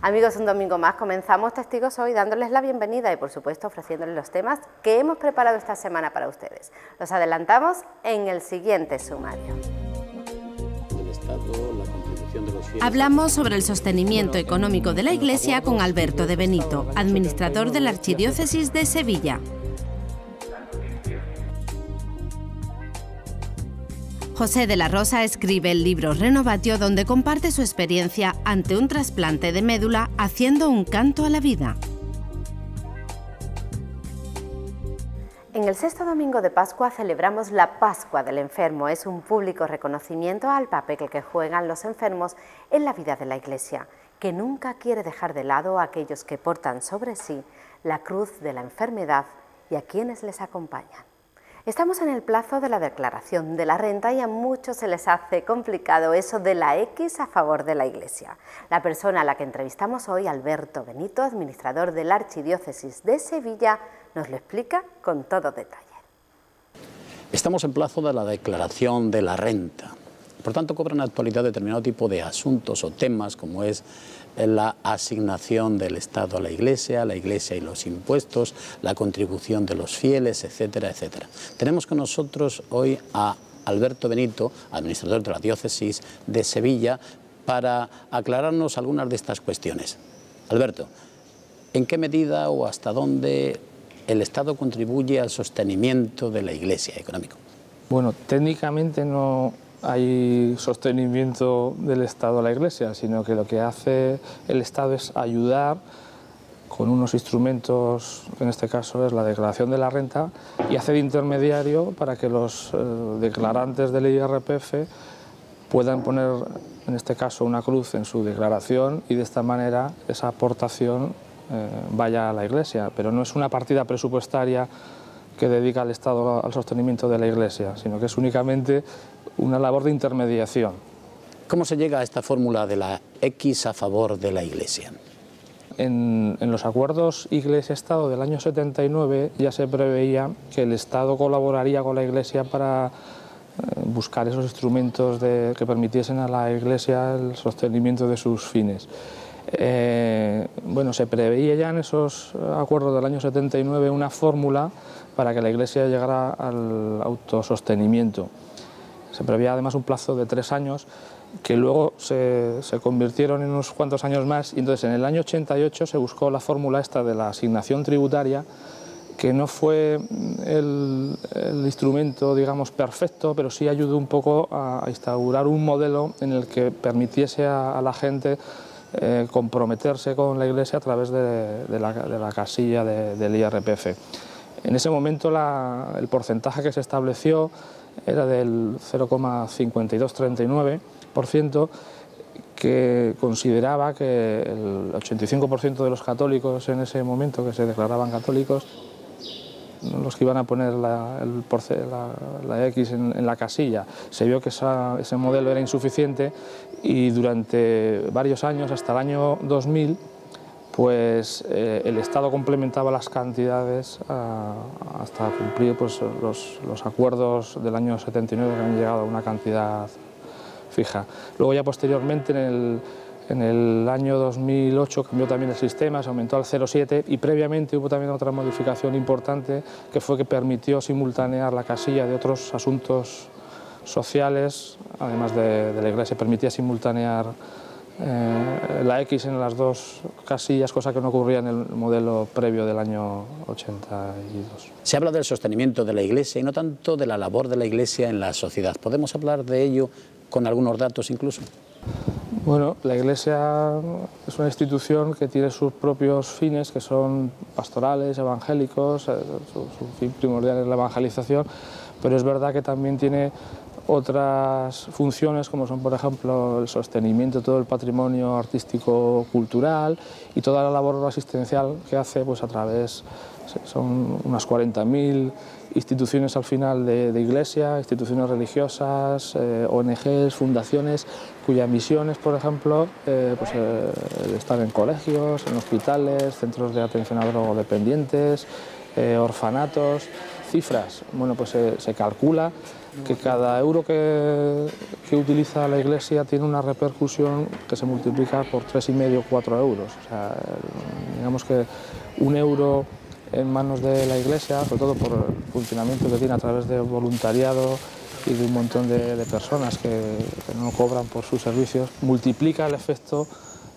Amigos, un domingo más comenzamos Testigos Hoy dándoles la bienvenida y por supuesto ofreciéndoles los temas que hemos preparado esta semana para ustedes. Los adelantamos en el siguiente sumario. Hablamos sobre el sostenimiento económico de la Iglesia con Alberto de Benito, administrador de la Archidiócesis de Sevilla. José de la Rosa escribe el libro Renovatio, donde comparte su experiencia ante un trasplante de médula haciendo un canto a la vida. En el sexto domingo de Pascua celebramos la Pascua del Enfermo. Es un público reconocimiento al papel que juegan los enfermos en la vida de la Iglesia, que nunca quiere dejar de lado a aquellos que portan sobre sí la cruz de la enfermedad y a quienes les acompañan. Estamos en el plazo de la declaración de la renta y a muchos se les hace complicado eso de la X a favor de la Iglesia. La persona a la que entrevistamos hoy, Alberto Benito, administrador de la Archidiócesis de Sevilla, nos lo explica con todo detalle. Estamos en plazo de la declaración de la renta. Por tanto, cobran actualidad determinado tipo de asuntos o temas, como es la asignación del Estado a la Iglesia y los impuestos, la contribución de los fieles, etcétera, etcétera. Tenemos con nosotros hoy a Alberto Benito, administrador de la Diócesis de Sevilla, para aclararnos algunas de estas cuestiones. Alberto, ¿en qué medida o hasta dónde el Estado contribuye al sostenimiento de la Iglesia económico? Bueno, técnicamente no hay sostenimiento del Estado a la Iglesia, sino que lo que hace el Estado es ayudar con unos instrumentos, en este caso es la declaración de la renta, y hace de intermediario para que los declarantes del IRPF puedan poner, en este caso, una cruz en su declaración y de esta manera esa aportación vaya a la Iglesia, pero no es una partida presupuestaria que dedica el Estado al sostenimiento de la Iglesia, sino que es únicamente una labor de intermediación. ¿Cómo se llega a esta fórmula de la X a favor de la Iglesia? En los acuerdos Iglesia-Estado del año 79 ya se preveía que el Estado colaboraría con la Iglesia para buscar esos instrumentos que permitiesen a la Iglesia el sostenimiento de sus fines. Bueno, se preveía ya en esos acuerdos del año 79 una fórmula para que la Iglesia llegara al autosostenimiento. Se preveía además un plazo de 3 años que luego se convirtieron en unos cuantos años más y entonces en el año 88 se buscó la fórmula esta de la asignación tributaria, que no fue el instrumento, digamos, perfecto, pero sí ayudó un poco a instaurar un modelo en el que permitiese a la gente comprometerse con la Iglesia a través de la casilla del IRPF. En ese momento el porcentaje que se estableció era del 0,5239%, que consideraba que el 85% de los católicos en ese momento, que se declaraban católicos, los que iban a poner la X en la casilla, se vio que ese modelo era insuficiente y durante varios años, hasta el año 2000, pues el Estado complementaba las cantidades hasta cumplir pues, los acuerdos del año 79 que han llegado a una cantidad fija. Luego ya posteriormente en el año 2008 cambió también el sistema, se aumentó al 0,7 y previamente hubo también otra modificación importante que fue que permitió simultanear la casilla de otros asuntos sociales, además de la Iglesia, permitía simultanear la X en las dos casillas, cosa que no ocurría en el modelo previo del año 82. Se habla del sostenimiento de la Iglesia y no tanto de la labor de la Iglesia en la sociedad. ¿Podemos hablar de ello con algunos datos incluso? Bueno, la Iglesia es una institución que tiene sus propios fines, que son pastorales, evangélicos, su fin primordial es la evangelización, pero es verdad que también tiene otras funciones como son, por ejemplo, el sostenimiento de todo el patrimonio artístico-cultural y toda la labor asistencial que hace pues, a través, son unas 40.000 instituciones al final de Iglesia, instituciones religiosas, ONGs, fundaciones, cuyas misiones, por ejemplo, están en colegios, en hospitales, centros de atención a drogodependientes, orfanatos. Cifras, bueno, pues se calcula que cada euro que que utiliza la Iglesia tiene una repercusión que se multiplica por 3,5 o 4 euros. O sea, digamos que 1 euro en manos de la Iglesia, sobre todo por el funcionamiento que tiene a través de voluntariado y de un montón de personas que no cobran por sus servicios, multiplica el efecto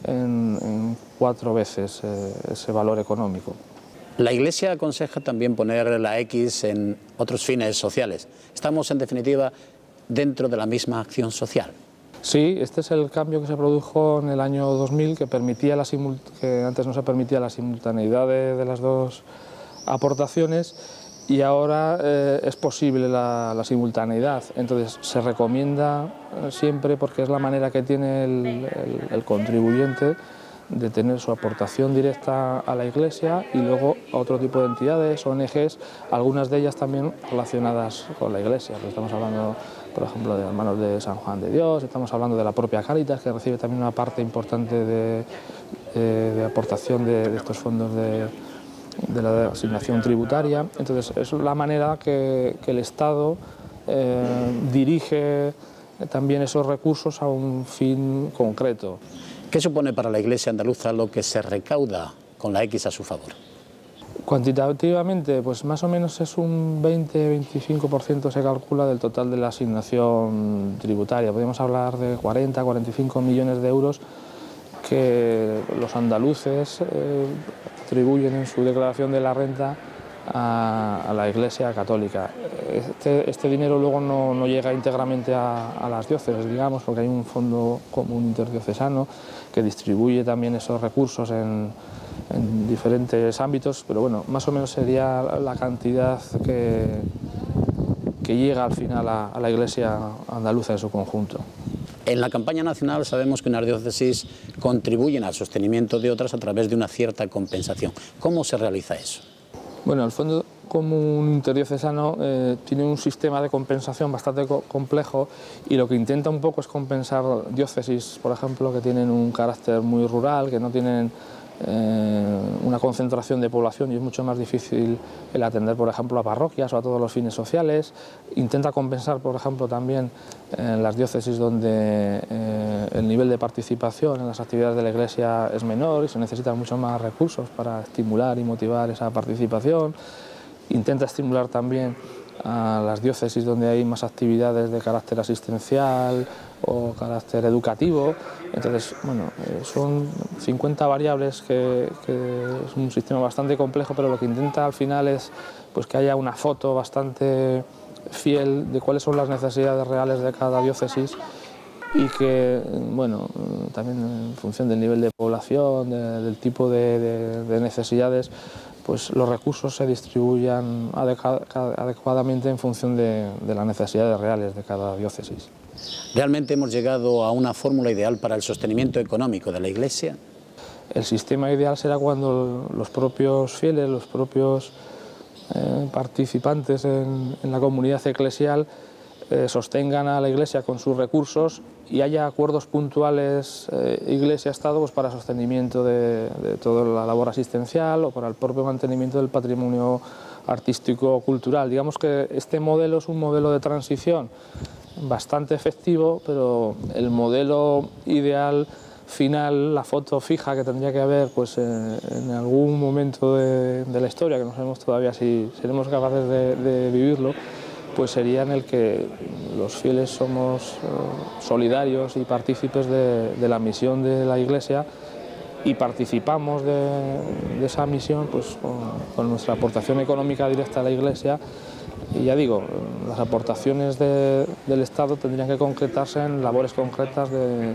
en 4 veces ese valor económico. La Iglesia aconseja también poner la X en otros fines sociales. Estamos, en definitiva, dentro de la misma acción social. Sí, este es el cambio que se produjo en el año 2000, que antes no se permitía la simultaneidad de las dos aportaciones, y ahora es posible la simultaneidad. Entonces se recomienda siempre, porque es la manera que tiene el contribuyente de tener su aportación directa a la Iglesia y luego a otro tipo de entidades, ONGs, algunas de ellas también relacionadas con la Iglesia. Pues estamos hablando, por ejemplo, de Hermanos de San Juan de Dios, estamos hablando de la propia Cáritas, que recibe también una parte importante de aportación de estos fondos de la asignación tributaria. Entonces es la manera que el Estado dirige también esos recursos a un fin concreto. ¿Qué supone para la Iglesia andaluza lo que se recauda con la X a su favor? Cuantitativamente, pues más o menos es un 20-25% se calcula del total de la asignación tributaria. Podríamos hablar de 40-45 millones de euros que los andaluces atribuyen en su declaración de la renta a la Iglesia católica. Este dinero luego no llega íntegramente a las diócesis, digamos, porque hay un fondo común interdiocesano que distribuye también esos recursos en diferentes ámbitos, pero bueno, más o menos sería la cantidad que llega al final a la Iglesia andaluza en su conjunto. En la campaña nacional sabemos que unas diócesis contribuyen al sostenimiento de otras a través de una cierta compensación. ¿Cómo se realiza eso? Bueno, el Fondo Común Interdiocesano tiene un sistema de compensación bastante complejo y lo que intenta un poco es compensar diócesis, por ejemplo, que tienen un carácter muy rural, que no tienen una concentración de población y es mucho más difícil el atender, por ejemplo, a parroquias o a todos los fines sociales. Intenta compensar, por ejemplo, también en las diócesis donde el nivel de participación en las actividades de la Iglesia es menor y se necesitan mucho más recursos para estimular y motivar esa participación. Intenta estimular también a las diócesis donde hay más actividades de carácter asistencial o carácter educativo. Entonces, bueno, son 50 variables que es un sistema bastante complejo, pero lo que intenta al final es pues, que haya una foto bastante fiel de cuáles son las necesidades reales de cada diócesis y que, bueno, también en función del nivel de población, del tipo de necesidades, pues los recursos se distribuyan adecuadamente en función de las necesidades reales de cada diócesis. ¿Realmente hemos llegado a una fórmula ideal para el sostenimiento económico de la Iglesia? El sistema ideal será cuando los propios fieles, los propios participantes en la comunidad eclesial sostengan a la Iglesia con sus recursos y haya acuerdos puntuales Iglesia-Estado pues, para sostenimiento de toda la labor asistencial o para el propio mantenimiento del patrimonio artístico-cultural. Digamos que este modelo es un modelo de transición bastante efectivo, pero el modelo ideal final, la foto fija que tendría que haber pues, en algún momento de la historia, que no sabemos todavía si seremos capaces de vivirlo, pues sería en el que los fieles somos solidarios y partícipes de la misión de la Iglesia y participamos de esa misión pues, con nuestra aportación económica directa a la Iglesia. Y ya digo, las aportaciones del Estado tendrían que concretarse en labores concretas de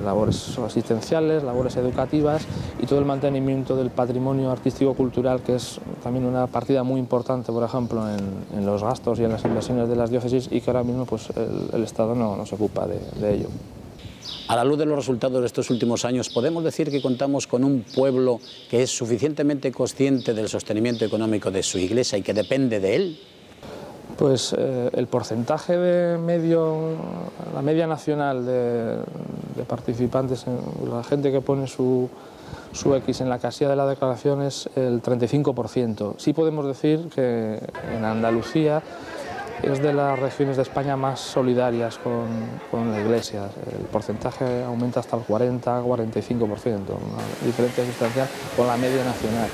labores asistenciales, labores educativas y todo el mantenimiento del patrimonio artístico-cultural, que es también una partida muy importante, por ejemplo, en los gastos y en las inversiones de las diócesis y que ahora mismo pues, el Estado no se ocupa de ello. A la luz de los resultados de estos últimos años, ¿podemos decir que contamos con un pueblo que es suficientemente consciente del sostenimiento económico de su Iglesia y que depende de él? Pues el porcentaje de la media nacional de participantes, la gente que pone su X en la casilla de la declaración es el 35%. Sí podemos decir que en Andalucía es de las regiones de España más solidarias con la Iglesia. El porcentaje aumenta hasta el 40-45%, una diferencia sustancial con la media nacional.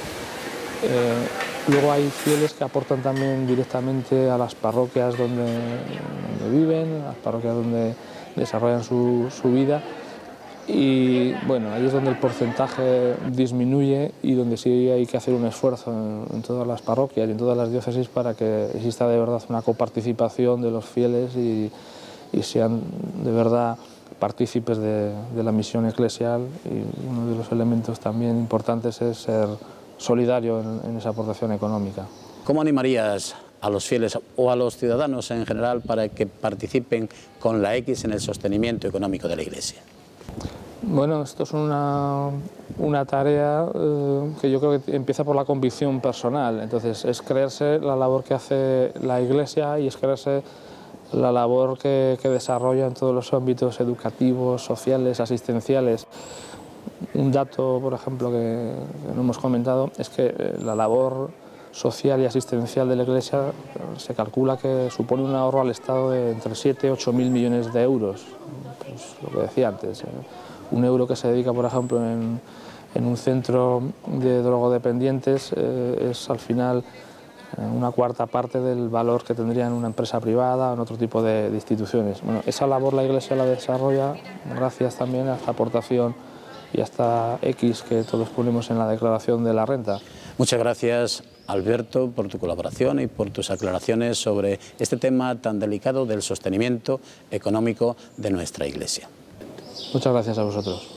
Luego hay fieles que aportan también directamente a las parroquias donde viven, a las parroquias donde desarrollan su vida. Y bueno, ahí es donde el porcentaje disminuye y donde sí hay que hacer un esfuerzo en todas las parroquias y en todas las diócesis para que exista de verdad una coparticipación de los fieles y sean de verdad partícipes de la misión eclesial. Y uno de los elementos también importantes es ser solidario en esa aportación económica. ¿Cómo animarías a los fieles o a los ciudadanos en general para que participen con la X en el sostenimiento económico de la Iglesia? Bueno, esto es una tarea que yo creo que empieza por la convicción personal. Entonces, es creerse la labor que hace la Iglesia y es creerse la labor que desarrolla en todos los ámbitos educativos, sociales, asistenciales. Un dato, por ejemplo, que no hemos comentado, es que la labor social y asistencial de la Iglesia se calcula que supone un ahorro al Estado de entre 7 y 8 mil millones de euros. Pues lo que decía antes, un euro que se dedica, por ejemplo, en un centro de drogodependientes es al final una cuarta parte del valor que tendría en una empresa privada o en otro tipo de instituciones. Bueno, esa labor la Iglesia la desarrolla gracias también a esta aportación y a esta X que todos ponemos en la declaración de la renta. Muchas gracias, Alberto, por tu colaboración y por tus aclaraciones sobre este tema tan delicado del sostenimiento económico de nuestra Iglesia. Muchas gracias a vosotros.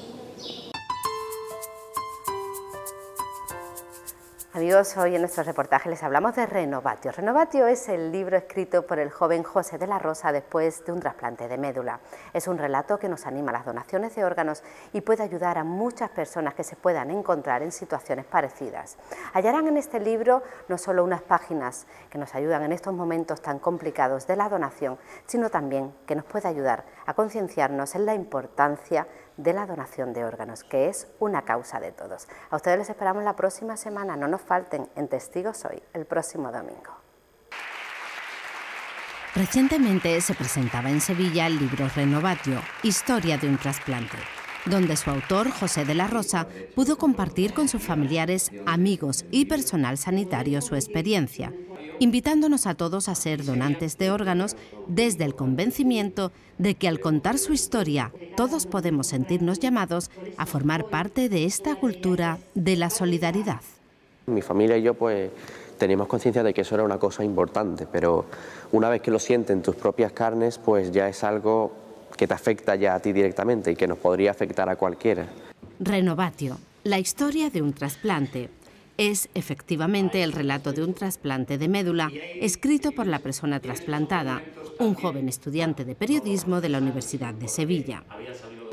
Amigos, hoy en nuestro reportaje les hablamos de Renovatio. Renovatio es el libro escrito por el joven José de la Rosa después de un trasplante de médula. Es un relato que nos anima a las donaciones de órganos y puede ayudar a muchas personas que se puedan encontrar en situaciones parecidas. Hallarán en este libro no solo unas páginas que nos ayudan en estos momentos tan complicados de la donación, sino también que nos puede ayudar a concienciarnos en la importancia de la donación de órganos, que es una causa de todos. A ustedes les esperamos la próxima semana, no nos falten en Testigos Hoy, el próximo domingo. Recientemente se presentaba en Sevilla el libro Renovatio, Historia de un trasplante, donde su autor, José de la Rosa, pudo compartir con sus familiares, amigos y personal sanitario su experiencia, invitándonos a todos a ser donantes de órganos desde el convencimiento de que al contar su historia todos podemos sentirnos llamados a formar parte de esta cultura de la solidaridad. Mi familia y yo pues teníamos conciencia de que eso era una cosa importante, pero una vez que lo sientes en tus propias carnes pues ya es algo que te afecta ya a ti directamente y que nos podría afectar a cualquiera. Renovatio, la historia de un trasplante. Es efectivamente el relato de un trasplante de médula escrito por la persona trasplantada, un joven estudiante de periodismo de la Universidad de Sevilla.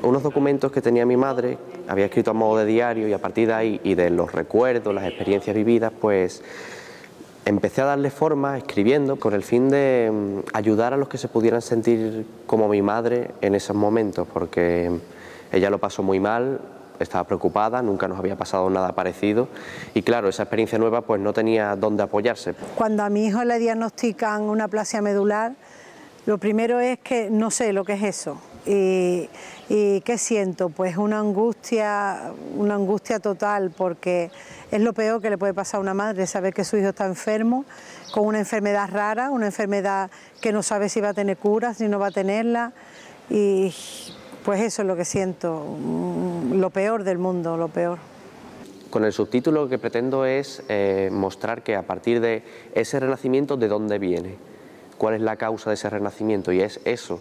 Unos documentos que tenía mi madre, había escrito a modo de diario y a partir de ahí y de los recuerdos, las experiencias vividas, pues empecé a darle forma escribiendo con el fin de ayudar a los que se pudieran sentir como mi madre en esos momentos, porque ella lo pasó muy mal. Estaba preocupada, nunca nos había pasado nada parecido y claro, esa experiencia nueva pues no tenía dónde apoyarse. Cuando a mi hijo le diagnostican una aplasia medular, lo primero es que no sé lo que es eso. ¿Y qué siento? Pues una angustia total, porque es lo peor que le puede pasar a una madre, saber que su hijo está enfermo, con una enfermedad rara, una enfermedad que no sabe si va a tener cura, si no va a tenerla, y pues eso es lo que siento, lo peor del mundo, lo peor. Con el subtítulo lo que pretendo es mostrar que a partir de ese renacimiento, ¿de dónde viene? ¿Cuál es la causa de ese renacimiento? Y es eso,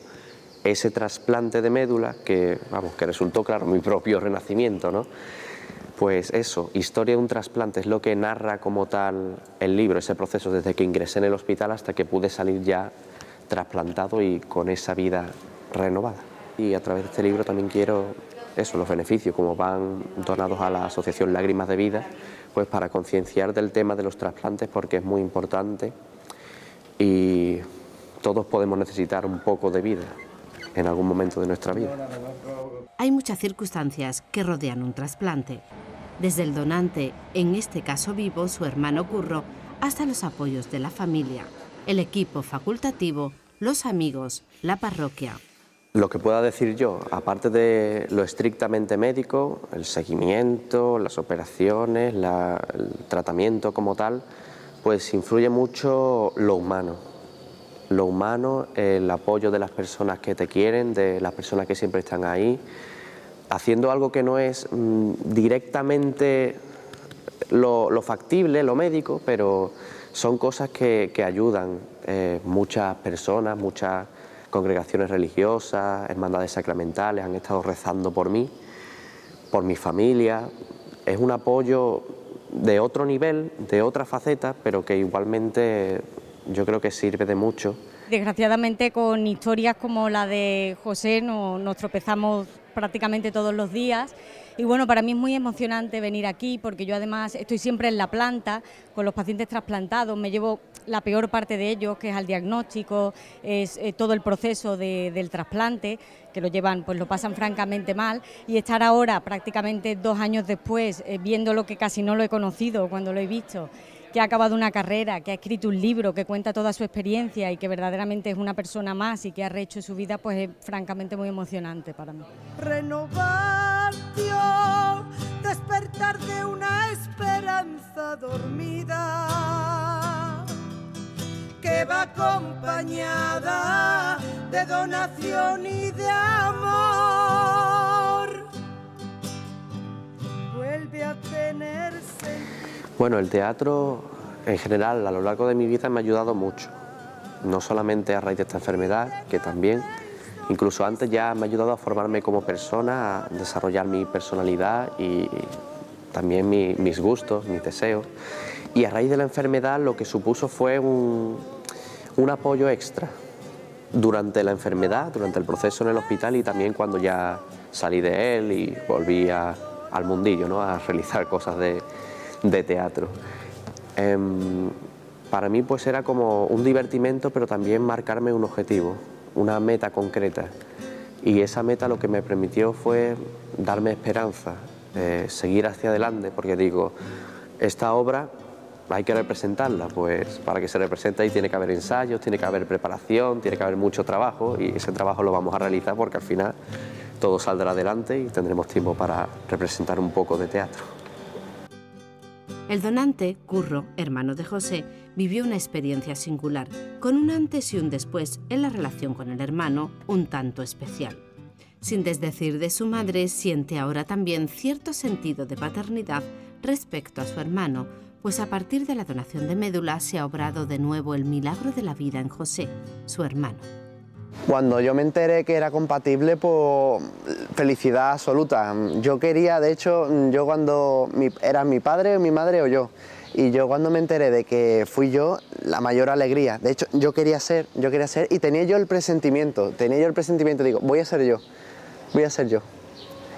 ese trasplante de médula que resultó, claro, mi propio renacimiento, ¿no? Pues eso, historia de un trasplante es lo que narra como tal el libro, ese proceso desde que ingresé en el hospital hasta que pude salir ya trasplantado y con esa vida renovada. Y a través de este libro también quiero los beneficios, como van donados a la Asociación Lágrimas de Vida, pues para concienciar del tema de los trasplantes porque es muy importante y todos podemos necesitar un poco de vida en algún momento de nuestra vida. Hay muchas circunstancias que rodean un trasplante, desde el donante, en este caso vivo, su hermano Curro, hasta los apoyos de la familia. el equipo facultativo, los amigos, la parroquia. Lo que pueda decir yo, aparte de lo estrictamente médico, el seguimiento, las operaciones, el tratamiento como tal, pues influye mucho lo humano. Lo humano, el apoyo de las personas que te quieren, de las personas que siempre están ahí, haciendo algo que no es directamente lo factible, lo médico, pero son cosas que ayudan. Muchas personas, muchas congregaciones religiosas, hermandades sacramentales han estado rezando por mí, por mi familia. Es un apoyo de otro nivel, de otra faceta, pero que igualmente yo creo que sirve de mucho. Desgraciadamente, con historias como la de José nos tropezamos prácticamente todos los días. Y bueno, para mí es muy emocionante venir aquí porque yo además estoy siempre en la planta con los pacientes trasplantados, me llevo la peor parte de ellos, que es el diagnóstico, es todo el proceso del trasplante, que lo llevan, pues lo pasan francamente mal, y estar ahora prácticamente 2 años después viendo lo que casi no lo he conocido cuando lo he visto, que ha acabado una carrera, que ha escrito un libro, que cuenta toda su experiencia y que verdaderamente es una persona más y que ha rehecho su vida, pues es francamente muy emocionante para mí. Renovación, despertar de una esperanza dormida, que va acompañada de donación y de amor. Vuelve a tener sentido. Bueno, el teatro en general a lo largo de mi vida me ha ayudado mucho, no solamente a raíz de esta enfermedad, que también, incluso antes ya me ha ayudado a formarme como persona, a desarrollar mi personalidad y también mis gustos, mis deseos. Y a raíz de la enfermedad lo que supuso fue un apoyo extra durante la enfermedad, durante el proceso en el hospital y también cuando ya salí de él y volví al mundillo, ¿no? A realizar cosas de teatro. Para mí pues era como un divertimento, pero también marcarme un objetivo, una meta concreta. Y esa meta lo que me permitió fue darme esperanza, seguir hacia adelante, porque digo, esta obra hay que representarla, pues para que se represente ahí tiene que haber ensayos, tiene que haber preparación, tiene que haber mucho trabajo, y ese trabajo lo vamos a realizar porque al final todo saldrá adelante y tendremos tiempo para representar un poco de teatro. El donante, Curro, hermano de José, vivió una experiencia singular, con un antes y un después en la relación con el hermano, un tanto especial. Sin desdecir de su madre, siente ahora también cierto sentido de paternidad respecto a su hermano, pues a partir de la donación de médula se ha obrado de nuevo el milagro de la vida en José, su hermano. Cuando yo me enteré que era compatible, pues felicidad absoluta. Yo quería, de hecho, yo cuando era mi padre, mi madre o yo, y yo cuando me enteré de que fui yo, la mayor alegría. De hecho, yo quería ser, y tenía yo el presentimiento, digo, voy a ser yo,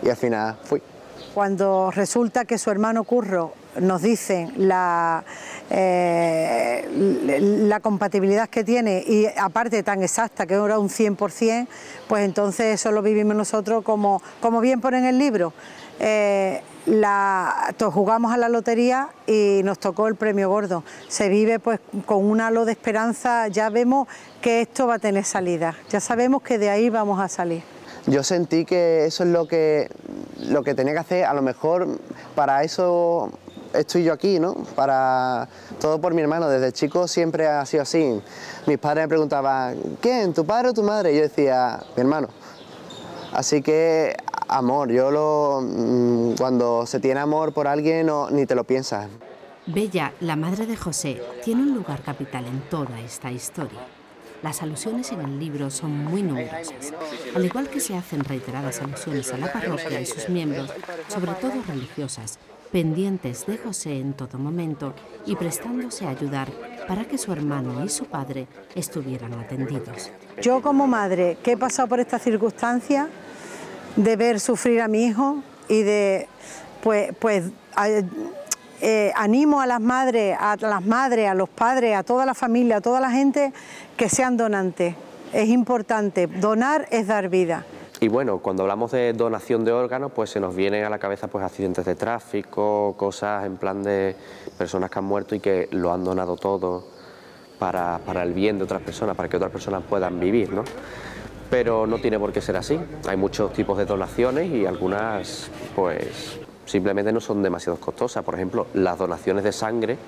y al final fui. Cuando resulta que su hermano Curro nos dice la compatibilidad que tiene y aparte tan exacta que era un 100%, pues entonces eso lo vivimos nosotros como bien pone en el libro. Jugamos a la lotería y nos tocó el premio gordo. Se vive pues con un halo de esperanza, ya vemos que esto va a tener salida, ya sabemos que de ahí vamos a salir. Yo sentí que eso es lo que tenía que hacer, a lo mejor para eso estoy yo aquí, ¿no? Para todo por mi hermano, desde chico siempre ha sido así. Mis padres me preguntaban, ¿quién? ¿Tu padre o tu madre? Y yo decía, mi hermano. Así que, amor, cuando se tiene amor por alguien ni te lo piensas. Bella, la madre de José, tiene un lugar capital en toda esta historia. Las alusiones en el libro son muy numerosas, al igual que se hacen reiteradas alusiones a la parroquia y sus miembros, sobre todo religiosas, pendientes de José en todo momento y prestándose a ayudar para que su hermano y su padre estuvieran atendidos. Yo como madre, que he pasado por esta circunstancia de ver sufrir a mi hijo y de, animo a las madres, a los padres, a toda la familia, a toda la gente que sean donantes. Es importante, donar es dar vida. Y bueno, cuando hablamos de donación de órganos, pues se nos vienen a la cabeza pues accidentes de tráfico, cosas en plan de personas que han muerto y que lo han donado todo. para el bien de otras personas, para que otras personas puedan vivir, ¿no? Pero no tiene por qué ser así. Hay muchos tipos de donaciones y algunas pues simplemente no son demasiado costosas. Por ejemplo, las donaciones de sangre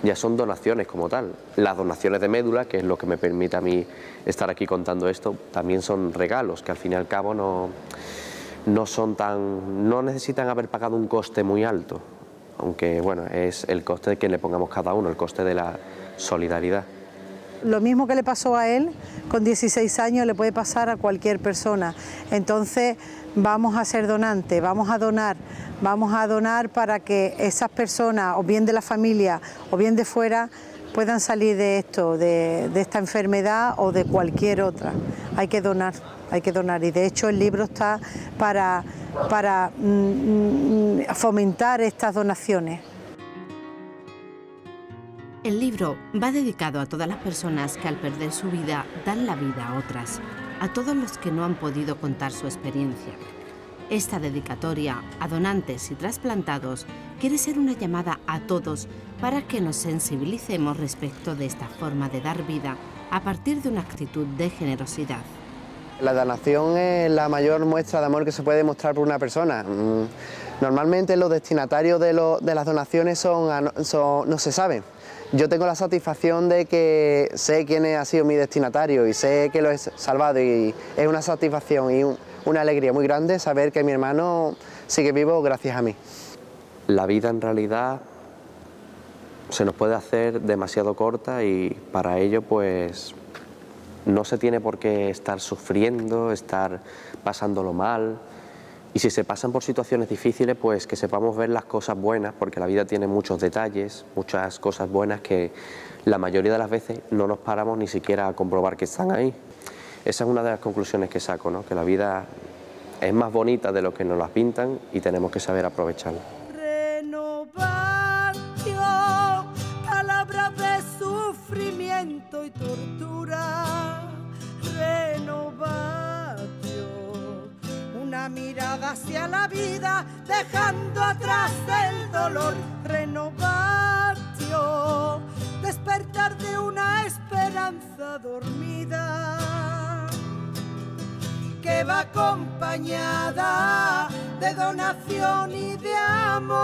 ya son donaciones como tal. Las donaciones de médula, que es lo que me permite a mí estar aquí contando esto, también son regalos que al fin y al cabo no necesitan haber pagado un coste muy alto, aunque bueno, es el coste que le pongamos cada uno, el coste de la solidaridad. Lo mismo que le pasó a él, con 16 años le puede pasar a cualquier persona. Entonces vamos a ser donantes, vamos a donar para que esas personas, o bien de la familia o bien de fuera, puedan salir de esto, de esta enfermedad o de cualquier otra. Hay que donar y de hecho el libro está para fomentar estas donaciones. El libro va dedicado a todas las personas que al perder su vida dan la vida a otras, a todos los que no han podido contar su experiencia. Esta dedicatoria a donantes y trasplantados quiere ser una llamada a todos para que nos sensibilicemos respecto de esta forma de dar vida a partir de una actitud de generosidad. La donación es la mayor muestra de amor que se puede mostrar por una persona. Normalmente los destinatarios de las donaciones no se saben. Yo tengo la satisfacción de que sé quién ha sido mi destinatario y sé que lo he salvado, y es una satisfacción y una alegría muy grande saber que mi hermano sigue vivo gracias a mí. La vida en realidad se nos puede hacer demasiado corta y para ello pues no se tiene por qué estar sufriendo, estar pasándolo mal. Y si se pasan por situaciones difíciles, pues que sepamos ver las cosas buenas, porque la vida tiene muchos detalles, muchas cosas buenas que la mayoría de las veces no nos paramos ni siquiera a comprobar que están ahí. Esa es una de las conclusiones que saco, ¿no? Que la vida es más bonita de lo que nos la pintan y tenemos que saber aprovecharla. Renovatio, palabras de sufrimiento y tortura. Renovatio, una mirada hacia la vida, dejando atrás el dolor. Renovatio, despertar de una esperanza dormida, que va acompañada de donación y de amor.